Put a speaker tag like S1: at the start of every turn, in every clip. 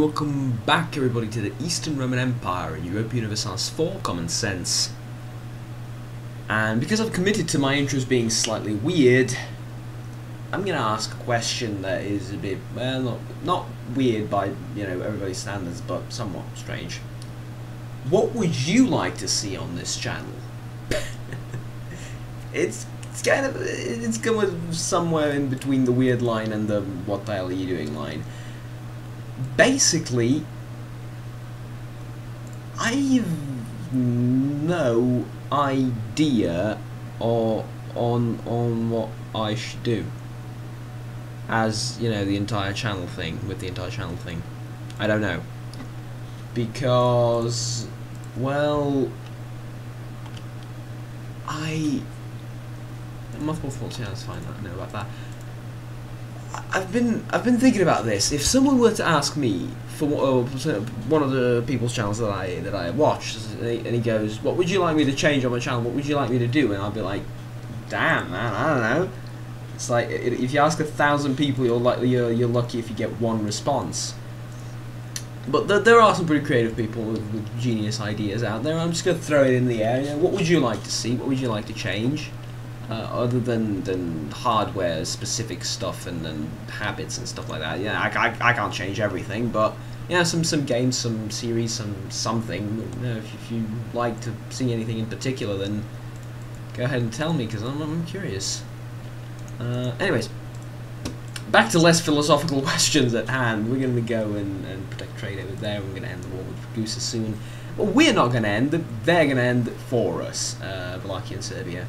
S1: welcome back everybody to the Eastern Roman Empire in Europa Universalis 4 Common Sense. And because I've committed to my intros being slightly weird, I'm going to ask a question that is a bit, well, not weird by, you know, everybody's standards, but somewhat strange. What would you like to see on this channel? It's kind of, it's going somewhere in between the weird line and the what the hell are you doing line. Basically, I've no idea on what I should do. As, you know, the entire channel thing, with the entire channel thing. I don't know. Because, well, multiple faults, yeah, that's fine, I know about that. I've been thinking about this. If someone were to ask me for one of the people's channels that I watch, and he goes, "What would you like me to change on my channel? What would you like me to do?" And I'll be like, "Damn, man, I don't know." It's like if you ask 1,000 people, you're lucky if you get one response. But there are some pretty creative people with genius ideas out there. I'm just gonna throw it in the air. You know, what would you like to see? What would you like to change? Other than hardware specific stuff and habits and stuff like that. Yeah, I can't change everything, but yeah, some games, some series, something. You know, if you like to see anything in particular, then go ahead and tell me, because I'm curious. Anyways, back to less philosophical questions at hand. We're gonna go and protect trade over there. We're gonna end the war with Ragusa soon. Well, we're not gonna end. They're gonna end for us. Wallachia and Serbia.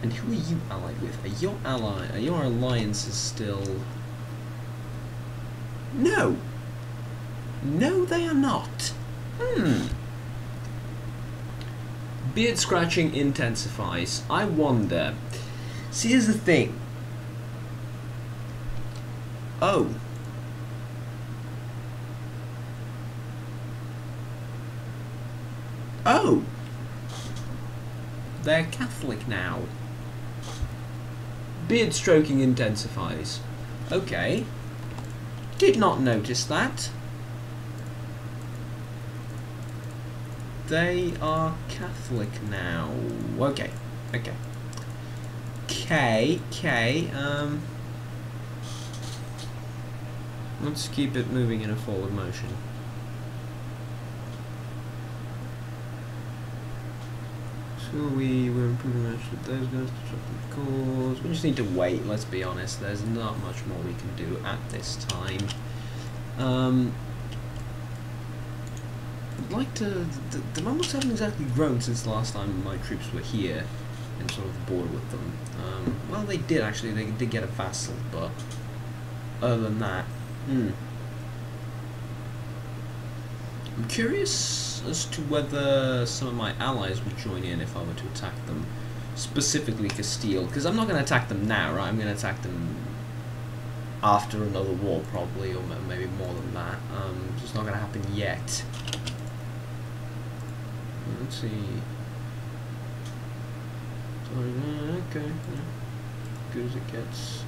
S1: And who are you allied with? Are your alliances still... No! No, they are not. Beard scratching intensifies. I wonder. See, here's the thing. Oh. Oh! They're Catholic now. Beard stroking intensifies. Okay. Did not notice that. They are Catholic now. Okay. Okay. Okay. Let's keep it moving in a forward motion. We're improving with those guys to drop the cause. We just need to wait, let's be honest. There's not much more we can do at this time. I'd like to... The Mongols haven't exactly grown since the last time my troops were here and sort of bored with them. Well, they did actually. They did get a vassal, but other than that... I'm curious as to whether some of my allies would join in if I were to attack them, specifically Castile, because I'm not going to attack them now, right? I'm going to attack them after another war, probably, or maybe more than that. It's just not going to happen yet. Let's see. Okay, yeah. Good as it gets.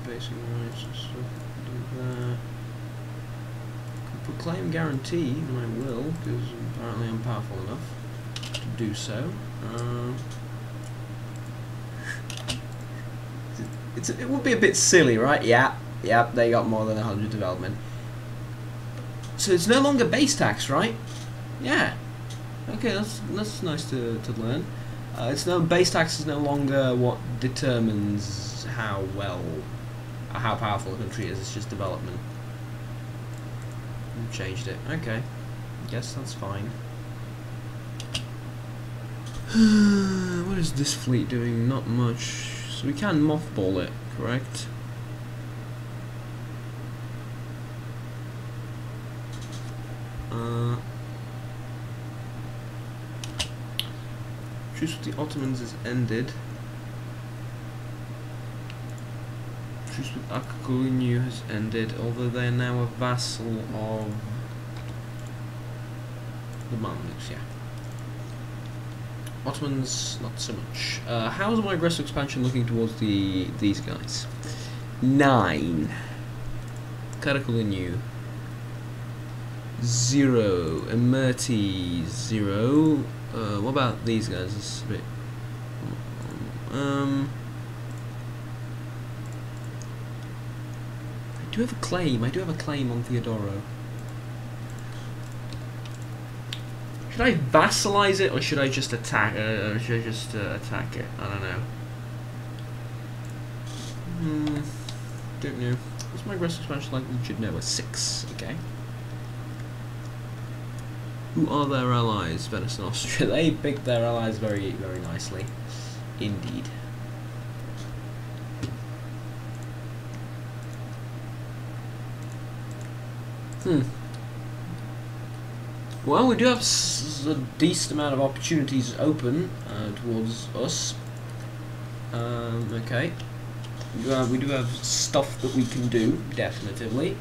S1: Basic rights and stuff. Do that. Can proclaim guarantee, and I will, because apparently I'm powerful enough to do so. It would be a bit silly, right? Yeah, they got more than 100 development. So it's no longer base tax, right? Yeah. Okay, that's nice to learn. Base tax is no longer what determines how powerful a country is. It's just development. You changed it. Okay. I guess that's fine. What is this fleet doing? Not much. So we can mothball it, correct? Truce with the Ottomans is ended. Truce with Akagunu has ended, although they are now a vassal of the Mamluks, yeah. Ottomans, not so much. How's my aggressive expansion looking towards these guys? 9. Karakulu 0. Emirti 0. What about these guys? It's a bit. I do have a claim. I do have a claim on Theodoro. Should I vassalize it or should I just attack? Attack it? I don't know. Don't know. What's my aggressive expansion like? You should know. A 6. Okay. Who are their allies? Venice and Austria. They picked their allies very, very nicely, indeed. Well, we do have a decent amount of opportunities open towards us. Okay. We do have stuff that we can do, definitively.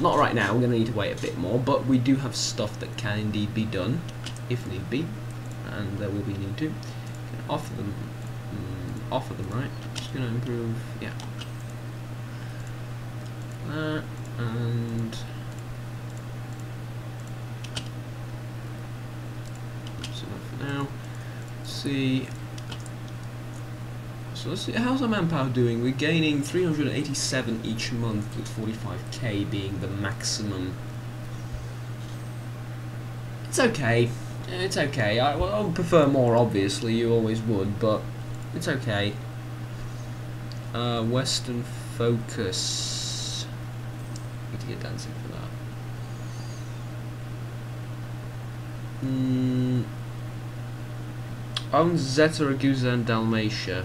S1: Not right now, we're going to need to wait a bit more, but we do have stuff that can indeed be done, if need be. And there will be need to. Can offer them, right? Just going to improve, yeah. That, and... now, let's see. So let's see, how's our manpower doing? We're gaining 387 each month, with 45k being the maximum. It's okay. It's okay. I would prefer more, obviously. You always would, but it's okay. Western focus. Need to get dancing for that. Owns Zeta, Ragusa, and Dalmatia.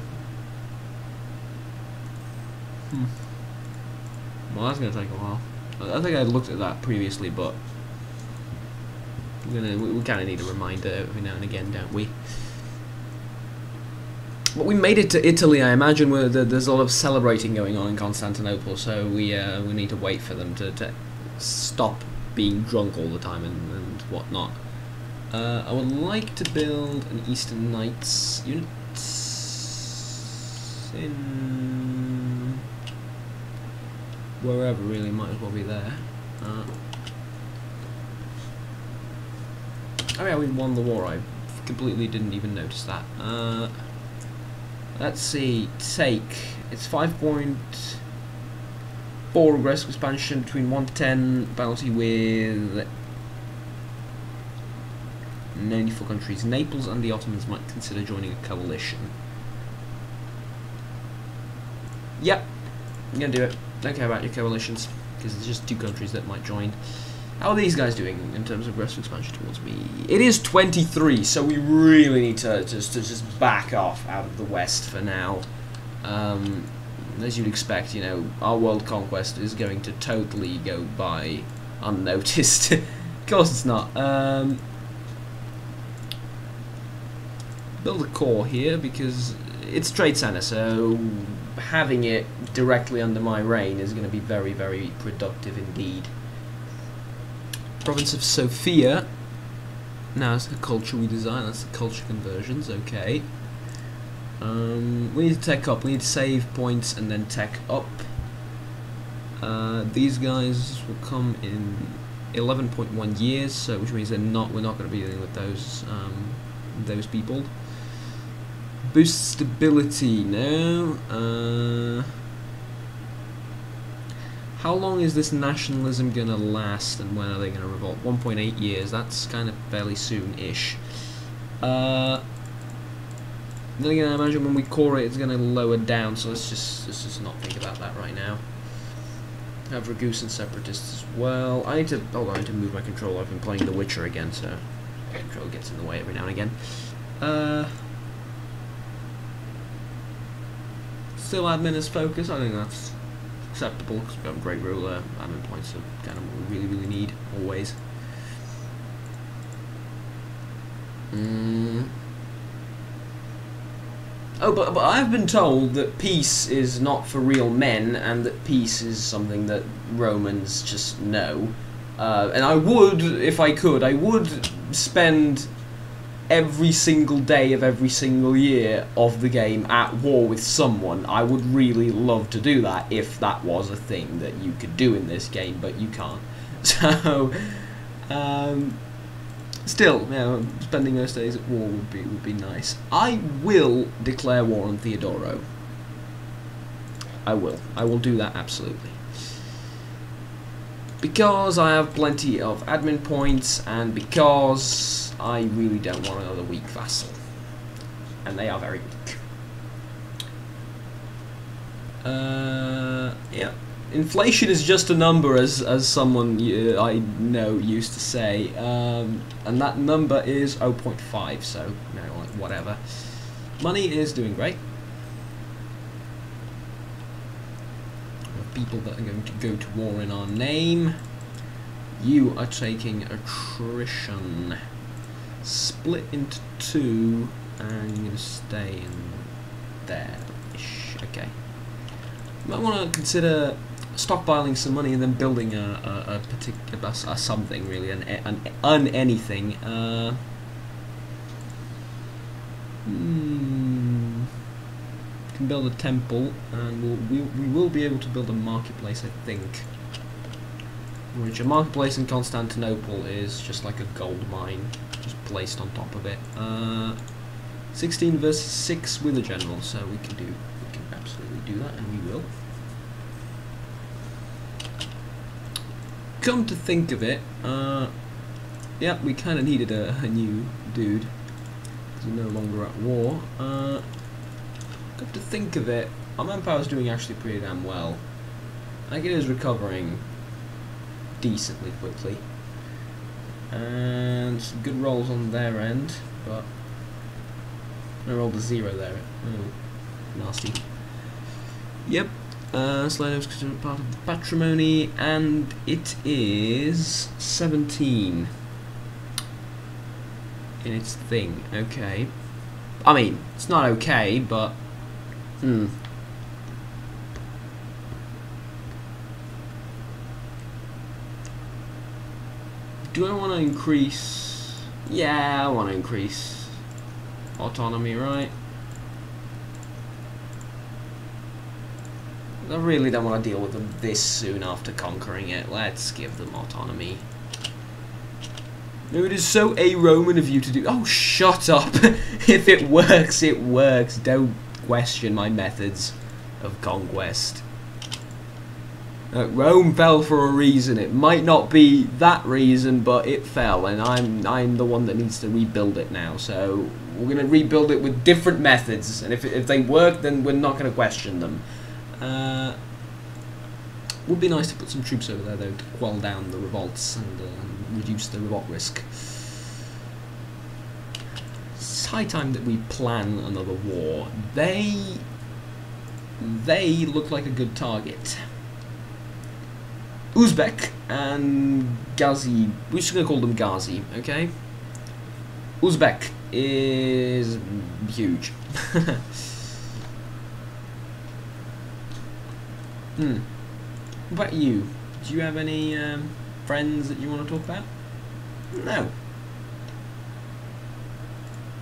S1: Well, that's going to take a while. I think I looked at that previously, but we kind of need a reminder every now and again, don't we? But we made it to Italy. I imagine there's a lot of celebrating going on in Constantinople, so we need to wait for them to stop being drunk all the time and whatnot. I would like to build an Eastern Knights unit in wherever, really, might as well be there. Oh yeah, we won the war. I completely didn't even notice that. Let's see, take. It's 5.4 aggressive expansion between 1 to 10, bounty with 94 countries. Naples and the Ottomans might consider joining a coalition. Yep, I'm gonna do it. Don't care about your coalitions, because there's just 2 countries that might join. How are these guys doing in terms of aggressive expansion towards me? It is 23, so we really need to just back off out of the west for now. As you'd expect, you know, our world conquest is going to totally go by unnoticed. Of course it's not. Build a core here because it's trade center, so having it directly under my reign is going to be very, very productive indeed. Province of Sofia. Now it's the culture we design. That's the culture conversions. Okay. We need to tech up. We need to save points and then tech up. These guys will come in 11.1 years, so which means we're not going to be dealing with those people. Boost stability now. How long is this nationalism gonna last, and when are they gonna revolt? 1.8 years. That's kind of fairly soon-ish. Then again, I imagine when we core it, it's gonna lower down. So let's just not think about that right now. Have Ragusan separatists as well. I need to move my control. I've been playing The Witcher again, so control gets in the way every now and again. Still admin as focus. I think that's acceptable because we have a great ruler. Admin points are kind of what we really, really need always. Oh, but I've been told that peace is not for real men, and that peace is something that Romans just know. And I would, if I could, I would spend every single day of every single year of the game at war with someone. I would really love to do that if that was a thing that you could do in this game, but you can't. So, still, you know, spending those days at war would be nice. I will declare war on Theodoro. I will do that absolutely. Because I have plenty of admin points, and because I really don't want another weak vassal. And they are very weak. Yeah. Inflation is just a number, as someone I know used to say. And that number is 0.5, so, you know, like, whatever. Money is doing great. People that are going to go to war in our name. You are taking attrition. Split into 2, and you're going to stay in there-ish. Okay. You might want to consider stockpiling some money and then building a particular something, really, an anything. Can build a temple, and we will be able to build a marketplace, I think. Which a marketplace in Constantinople is just like a gold mine, just placed on top of it. 16 versus 6 with a general, so we can absolutely do that, and we will. Come to think of it, yeah, we kind of needed a new dude, because we're no longer at war. To think of it, our manpower's doing actually pretty damn well. I think it is recovering decently quickly. And some good rolls on their end, but I rolled a 0 there. Oh, nasty. Yep. Slido's considered part of the patrimony, and it is 17 in its thing. Okay. I mean, it's not okay, but do I want to increase? Yeah, I want to increase autonomy, right? I really don't want to deal with them this soon after conquering it. Let's give them autonomy. No, it is so a-Roman of you to do. Oh, shut up! If it works, it works. Don't question my methods of conquest. Rome fell for a reason. It might not be that reason, but it fell, and I'm the one that needs to rebuild it now. So we're gonna rebuild it with different methods, and if they work, then we're not gonna question them. Would be nice to put some troops over there though to quell down the revolts and reduce the revolt risk. It's high time that we plan another war. They look like a good target. Uzbek and Ghazi. We're just gonna call them Ghazi, okay? Uzbek is huge. What about you? Do you have any friends that you want to talk about? No.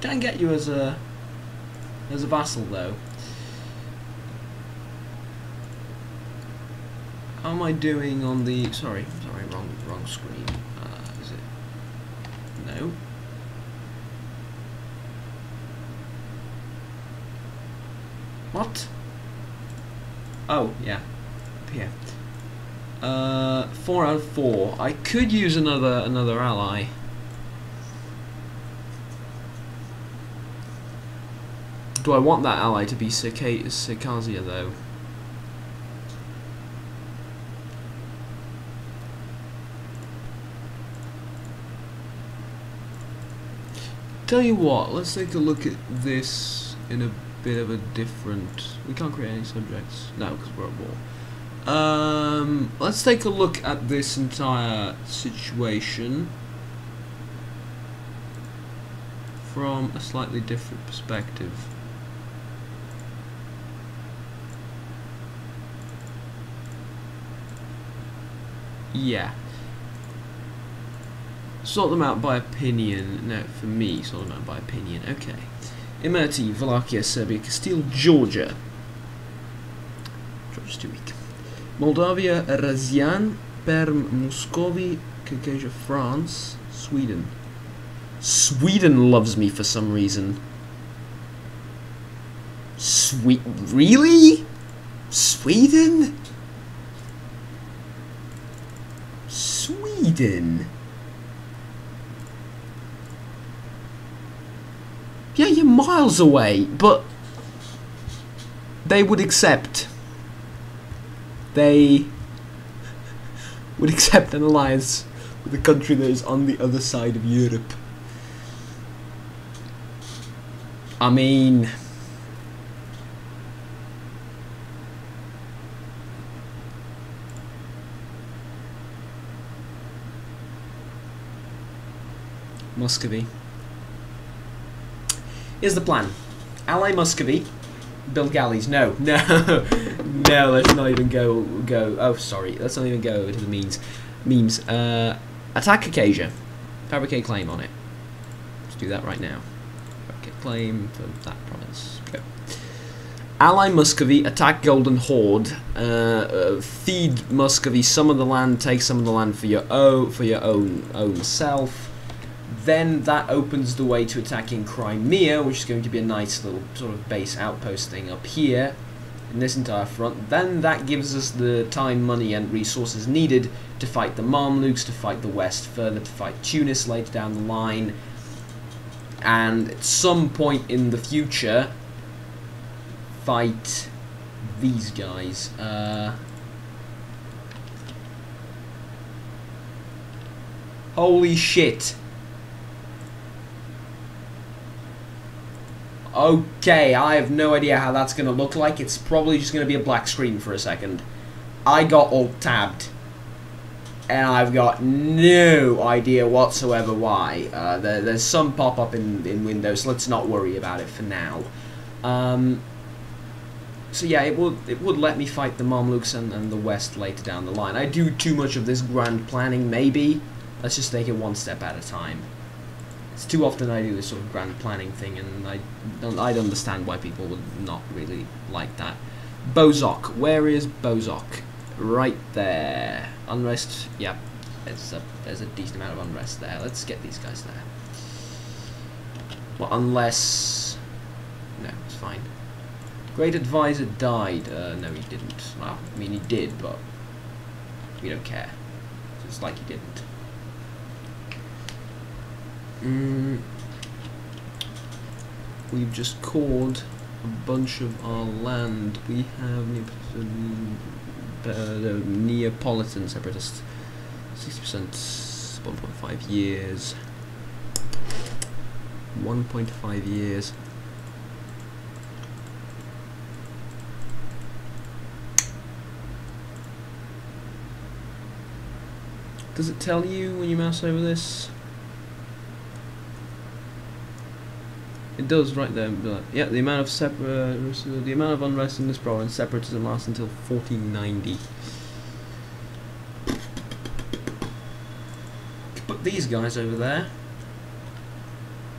S1: Can get you as a vassal though. How am I doing on the? Sorry, wrong screen. Is it? No. What? Oh yeah, up here. 4 out of 4. I could use another ally. Do I want that ally to be Circassia though? Tell you what, let's take a look at this in a bit of a different. We can't create any subjects. No, because we're at war. Let's take a look at this entire situation from a slightly different perspective. Yeah. Sort them out by opinion. No, for me, sort them out by opinion. Okay. Imerti, Wallachia, Serbia, Castile, Georgia. Georgia's too weak. Moldavia, Razian, Perm, Muscovy, Caucasia, France, Sweden. Sweden loves me for some reason. Really? Sweden? Sweden? Yeah, you're miles away, but they would accept. They would accept an alliance with a country that is on the other side of Europe. I mean, Muscovy. Here's the plan. Ally Muscovy, build galleys. No, no, no, let's not even go, oh, sorry, let's not even go over to the memes. Attack Caucasia. Fabricate claim on it. Let's do that right now. Fabricate claim for that province. Go. Ally Muscovy, attack Golden Horde, feed Muscovy some of the land, take some of the land for your own self. Then that opens the way to attacking Crimea, which is going to be a nice little sort of base outpost thing up here in this entire front. Then that gives us the time, money and resources needed to fight the Mamluks, to fight the West further, to fight Tunis later down the line, and at some point in the future fight these guys. Holy shit. Okay, I have no idea how that's going to look like. It's probably just going to be a black screen for a second. I got alt-tabbed, and I've got no idea whatsoever why. There's some pop-up in Windows, so let's not worry about it for now. So yeah, it would let me fight the Mamluks and the West later down the line. I do too much of this grand planning, maybe. Let's just take it one step at a time. It's too often I do this sort of grand planning thing, and I'd understand why people would not really like that. Bozok. Where is Bozok? Right there. Unrest. Yep. There's a decent amount of unrest there. Let's get these guys there. Well, unless... No, it's fine. Great Advisor died. No, he didn't. Well, I mean, he did, but we don't care. It's like he didn't. We've just called a bunch of our land. We have Neapolitan separatists. 60%, 1.5 years. 1.5 years. Does it tell you when you mouse over this? It does right there. Yeah, the amount of unrest in this province, separatism lasts until 1490. Put these guys over there.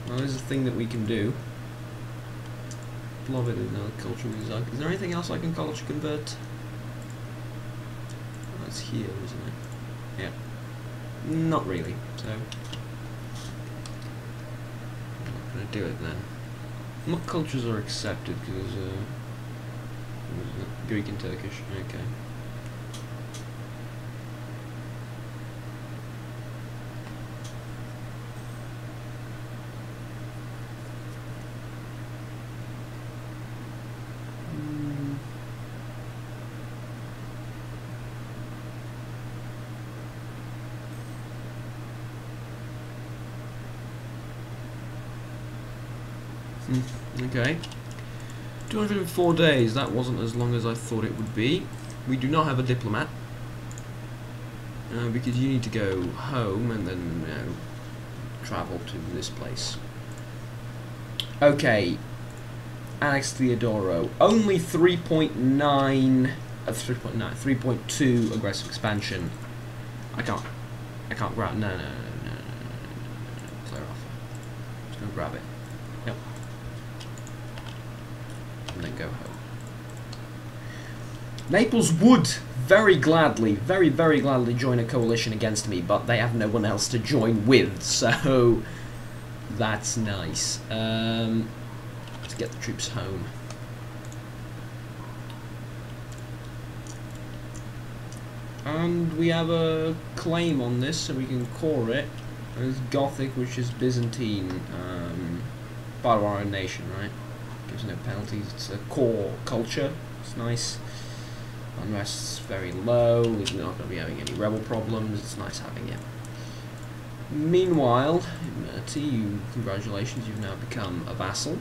S1: Well, there's a thing that we can do. Love it in another cultural design. Is there anything else I can culture convert? Oh, it's here, isn't it? Yeah. Not really. So I'm not gonna do it then. What cultures are accepted? Because Greek and Turkish. Okay. Okay. 204 days, that wasn't as long as I thought it would be. We do not have a diplomat. Because you need to go home and then travel to this place. Okay. Annex Theodoro. Only 3.2 aggressive expansion. I can't grab. No. Go grab it. Yep. And then go home. Naples would very gladly, very, very gladly join a coalition against me, but they have no one else to join with, so that's nice. Let's get the troops home. And we have a claim on this, so we can core it. It's Gothic, which is Byzantine, part of our own nation, right? Gives no penalties. It's a core culture. It's nice. Unrest's very low. We're not going to be having any rebel problems. It's nice having it. Meanwhile, to you, congratulations, you've now become a vassal.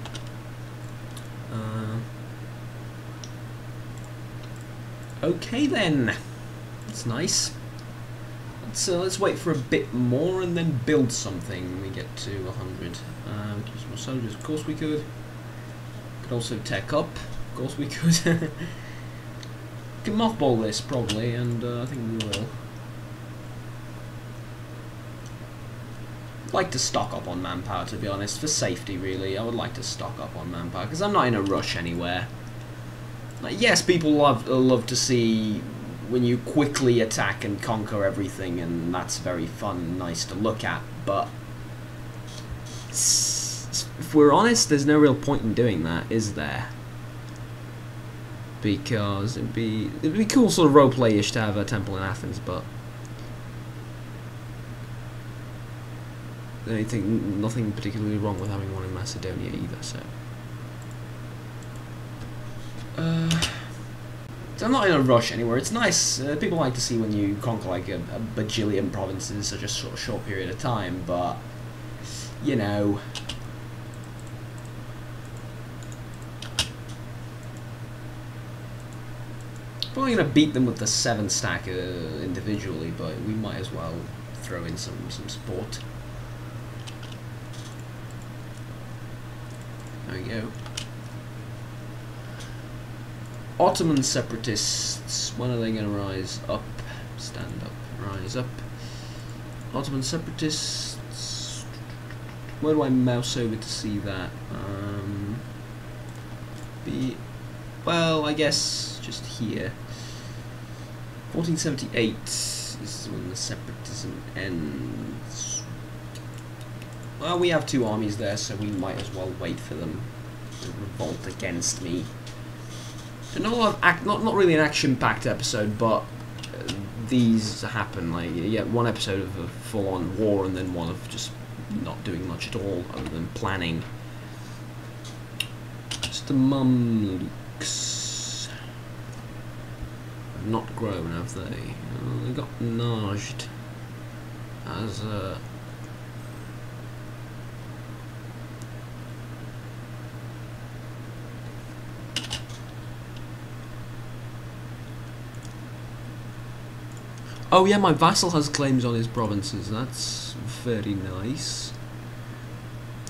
S1: Okay then. That's nice. Let's wait for a bit more and then build something when we get to 100. Use more soldiers, of course we could. Could also tech up, of course we could. Can mothball this probably, and I think we will. I'd like to stock up on manpower, to be honest, for safety really. I would like to stock up on manpower because I'm not in a rush anywhere. Like, yes, people love to see when you quickly attack and conquer everything, and that's very fun and nice to look at, but if we're honest, there's no real point in doing that, is there? Because it'd be cool, sort of roleplay-ish, to have a temple in Athens, but I think nothing particularly wrong with having one in Macedonia either, so. So I'm not in a rush anywhere. It's nice. People like to see when you conquer like a bajillion provinces in such a short period of time, but you know. Probably gonna beat them with the 7 stack individually, but we might as well throw in some support. There we go. Ottoman separatists, when are they going to rise up? Stand up, rise up. Ottoman separatists, where do I mouse over to see that? Well, I guess just here. 1478 is when the separatism ends. Well, we have 2 armies there, so we might as well wait for them to revolt against me. So not really an action-packed episode, but these happen. Like you get one episode of a full-on war, and then one of just not doing much at all other than planning. Just the Mamluks have not grown, have they? They got Najd as a. Oh yeah, my vassal has claims on his provinces. That's very nice.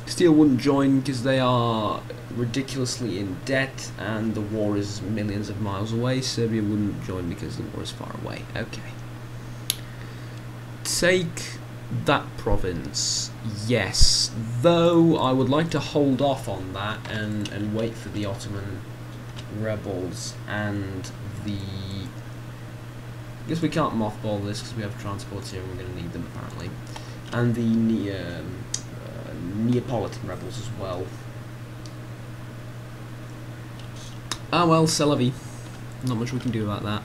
S1: Steel wouldn't join because they are ridiculously in debt and the war is millions of miles away. Serbia wouldn't join because the war is far away. Okay. Take that province. Yes. Though I would like to hold off on that and wait for the Ottoman rebels and the... I guess we can't mothball this because we have transports here and we're going to need them apparently. And the Neapolitan rebels as well. Ah well, c'est la vie. Not much we can do about that.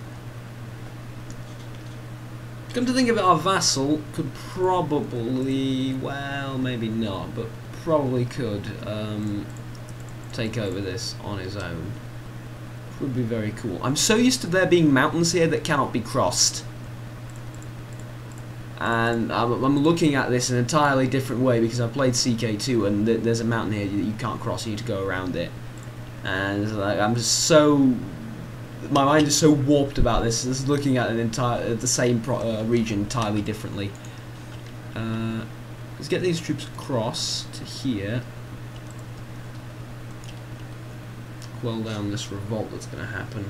S1: Come to think of it, our vassal could probably, well, maybe not, but probably could take over this on his own. Would be very cool. I'm so used to there being mountains here that cannot be crossed, and I'm looking at this in an entirely different way because I played CK2 and there's a mountain here that you can't cross. You need to go around it, and like, I'm just so, my mind is so warped about this. Just looking at the same region entirely differently. Let's get these troops across to here. Quell down this revolt that's going to happen.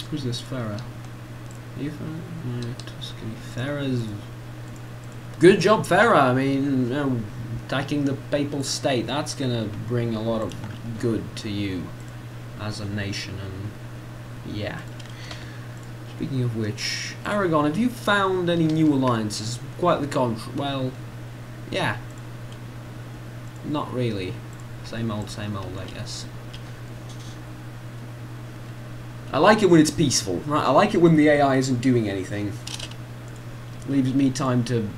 S1: Who's this Farah? You Tuscany. Ferra's. Good job, Ferra. I mean, you know, attacking the Papal State. That's gonna bring a lot of good to you as a nation, and yeah. Speaking of which, Aragon, have you found any new alliances? Quite the contrary. Well, yeah. Not really. Same old, I guess. I like it when it's peaceful, right? I like it when the AI isn't doing anything. Leaves me time to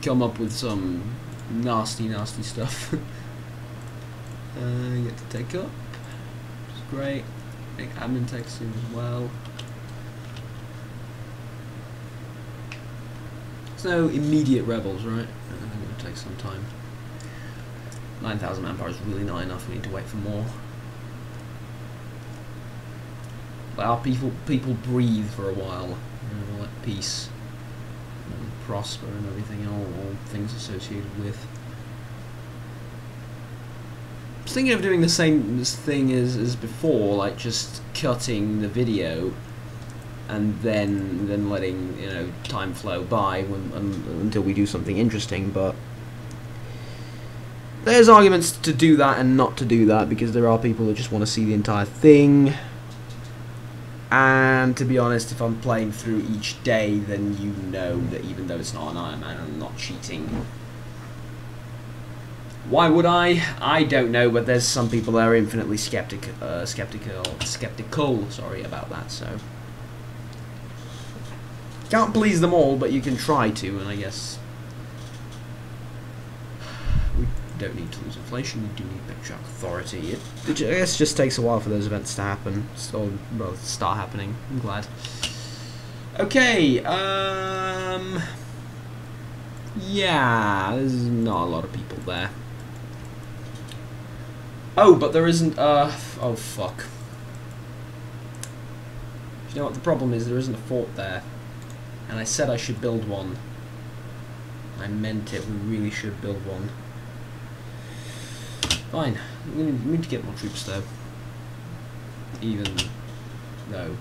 S1: come up with some nasty stuff. Get to take up. Which is great. Make admin tech soon as well. There's no immediate rebels, right? I think it would take some time. 9,000 manpower is really not enough. We need to wait for more. Let our people breathe for a while. We'll let peace and prosper and everything, all things associated with. I was thinking of doing the same thing as before, like just cutting the video and then letting, you know, time flow by until we do something interesting, but there's arguments to do that and not to do that, because there are people that just want to see the entire thing. And to be honest, if I'm playing through each day, then you know that even though it's not an Iron Man, I'm not cheating. Why would I? I don't know, but there's some people that are infinitely skeptical, sorry, about that, so. Can't please them all, but you can try to, and I guess we don't need to lose inflation, we do need patriotic authority. It I guess just takes a while for those events to happen, so, well, start happening. I'm glad. Okay, yeah, there's not a lot of people there. Oh, but there isn't, oh fuck. You know what the problem is? There isn't a fort there. And I said I should build one. I meant it, we really should build one. Fine, we need to get more troops though. Even though.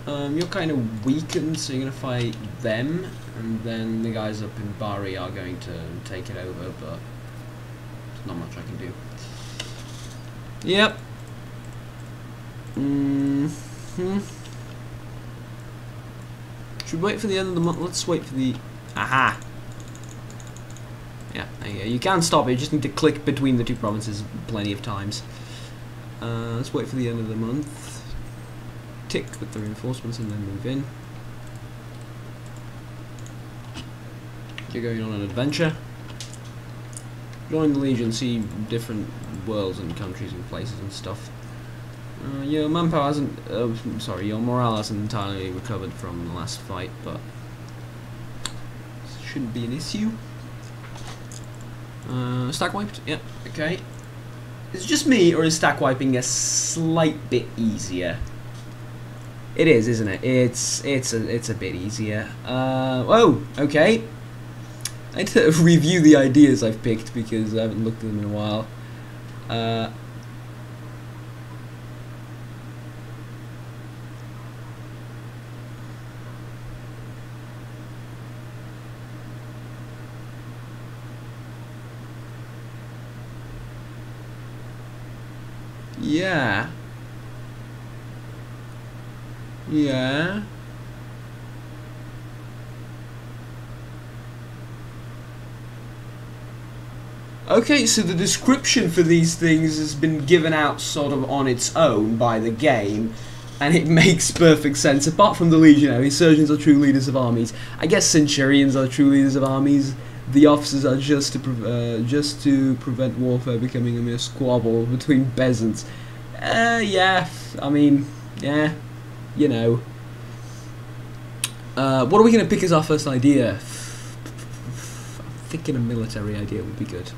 S1: You're kind of weakened, so you're going to fight them, and then the guys up in Bari are going to take it over, but there's not much I can do. Yep. Should we wait for the end of the month? Let's wait for the... Aha! Yeah, there you go. You can stop it, you just need to click between the two provinces plenty of times. Let's wait for the end of the month. Tick with the reinforcements and then move in. You're going on an adventure. Join the Legion, see different worlds and countries and places and stuff. Your manpower hasn't, sorry, your morale hasn't entirely recovered from the last fight, but shouldn't be an issue. Stack wiped? Yep, okay. Is it just me, or is stack wiping a slight bit easier? It is, isn't it? It's a bit easier. Oh, okay. I need to review the ideas I've picked because I haven't looked at them in a while. Yeah. Yeah. Okay, so the description for these things has been given out sort of on its own by the game, and it makes perfect sense. Apart from the legionaries, surgeons are true leaders of armies. I guess centurions are true leaders of armies. The officers are just to prevent warfare becoming a mere squabble between peasants. Yeah, I mean, yeah, you know. What are we going to pick as our first idea? I'm thinking a military idea would be good.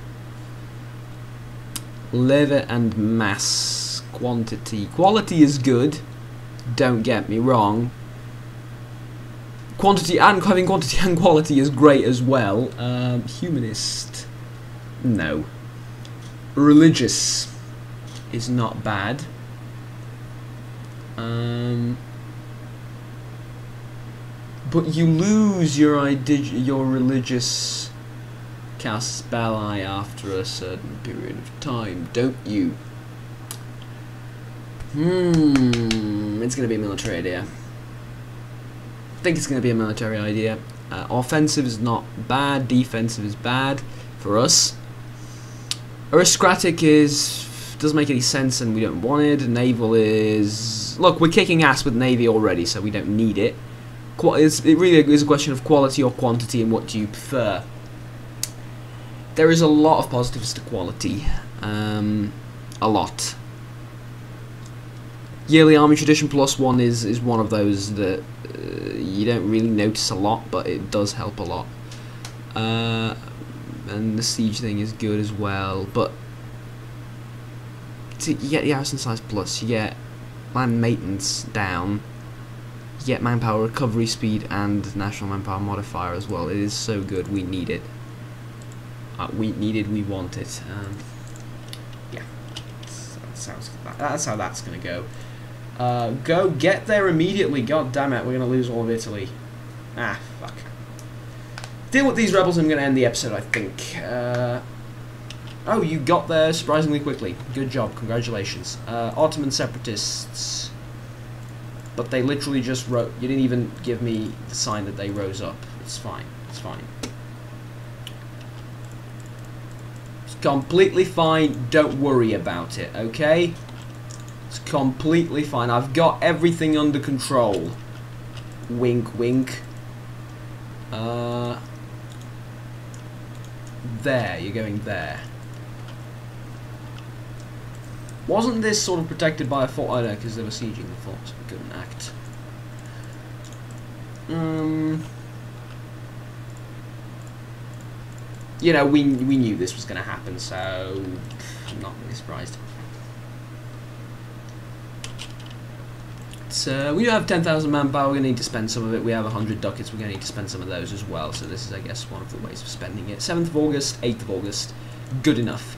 S1: Lever and mass quantity. Quality is good, don't get me wrong. Quantity and having quantity and quality is great as well. Humanist, no. Religious is not bad. But you lose your religious casus belli after a certain period of time, don't you? It's going to be a military idea. I think it's going to be a military idea. Offensive is not bad, defensive is bad for us. Aristocratic doesn't make any sense and we don't want it. Naval is... Look, we're kicking ass with Navy already, so we don't need it. It really is a question of quality or quantity and what do you prefer. There is a lot of positives to quality. A lot. Yearly Army Tradition +1 is one of those that you don't really notice a lot, but it does help a lot. And the siege thing is good as well, but you get the garrison size plus, you get land maintenance down, you get manpower recovery speed and national manpower modifier as well. It is so good, we need it. We want it. Yeah, that's how that's gonna go. Go get there immediately. God damn it, we're gonna lose all of Italy. Ah, fuck. Deal with these rebels and I'm gonna end the episode, I think. Oh, you got there surprisingly quickly. Good job, congratulations. Ottoman separatists. But they literally just wrote... You didn't even give me the sign that they rose up. It's fine, it's fine. It's completely fine, don't worry about it, okay? It's completely fine. I've got everything under control. Wink, wink. There, you're going there. Wasn't this sort of protected by a fort? I don't know, because they were sieging the fort, so we couldn't act. You know, we knew this was going to happen, so I'm not really surprised. So we do have 10,000 manpower. We're going to need to spend some of it. We have 100 ducats. We're going to need to spend some of those as well. So this is, I guess, one of the ways of spending it. 7th of August, 8th of August. Good enough.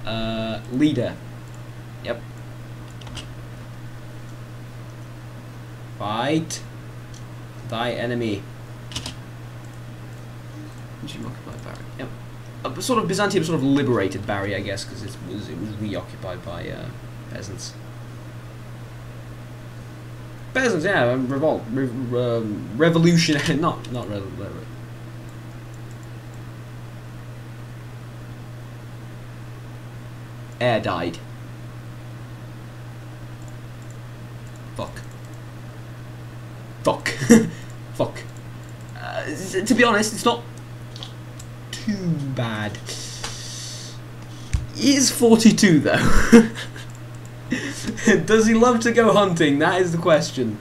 S1: Leader. Yep. Fight thy enemy. Yep. Sort of Byzantium sort of liberated Bari, I guess, because it was reoccupied by peasants. Peasants, yeah, revolt, revolution, not revolution. Air died. Fuck. Fuck. Fuck. To be honest, it's not too bad. He is 42 though. Does he love to go hunting? That is the question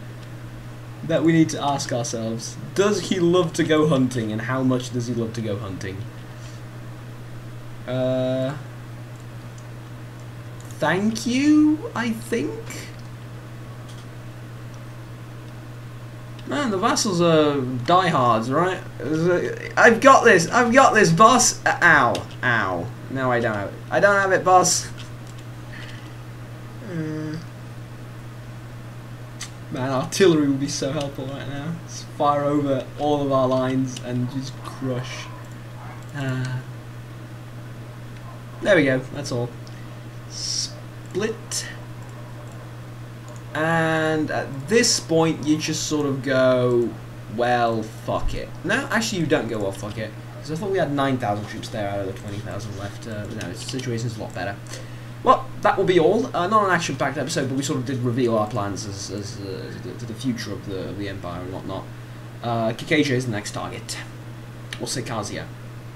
S1: that we need to ask ourselves. Does he love to go hunting, and how much does he love to go hunting? Thank you, I think. Man, the vassals are diehards, right? I've got this, boss. Ow, ow. No, I don't have it. I don't have it, boss. Man, artillery would be so helpful right now. Just fire over all of our lines and just crush. There we go, that's all. Split. And at this point, you just sort of go, well, fuck it. No, actually, you don't go, well, fuck it. Because I thought we had 9,000 troops there out of the 20,000 left. No, the situation's a lot better. Well, that will be all. Not an action-packed episode, but we sort of did reveal our plans as to the future of the Empire and whatnot. Caucasia is the next target. Or Circassia.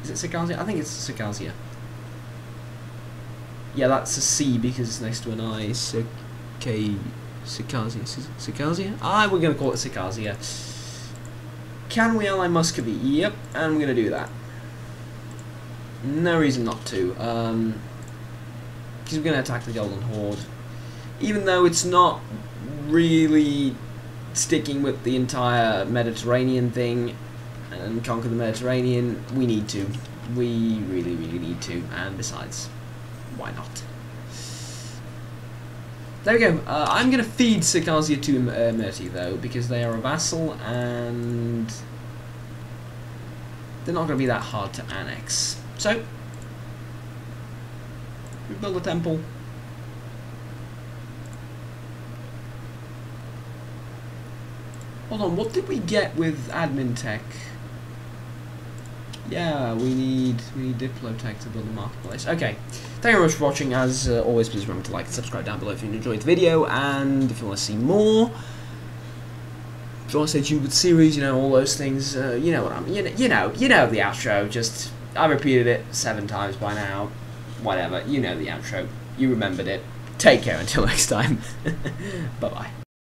S1: Is it Circassia? I think it's Circassia. Yeah, that's a C because it's next to an I. Circassia. Circassia? We're going to call it Circassia. Can we ally Muscovy? Yep, and we're going to do that. No reason not to. Because we're going to attack the Golden Horde. Even though it's not really sticking with the entire Mediterranean thing and conquer the Mediterranean, we need to. We really, really need to. And besides, why not? there we go. I'm going to feed Circassia to Murti, though, because they are a vassal, and they're not going to be that hard to annex. So, we build a temple. Hold on, what did we get with admin tech? Yeah, we need Diplotech to build a marketplace. Okay, thank you very much for watching. As always, please remember to like and subscribe down below if you enjoyed the video, and if you want to see more, if you want to stay tuned with the series, you know, all those things. You know what I'm, you know the outro. Just I repeated it 7 times by now. Whatever, you know the outro. You remembered it. Take care until next time. Bye bye.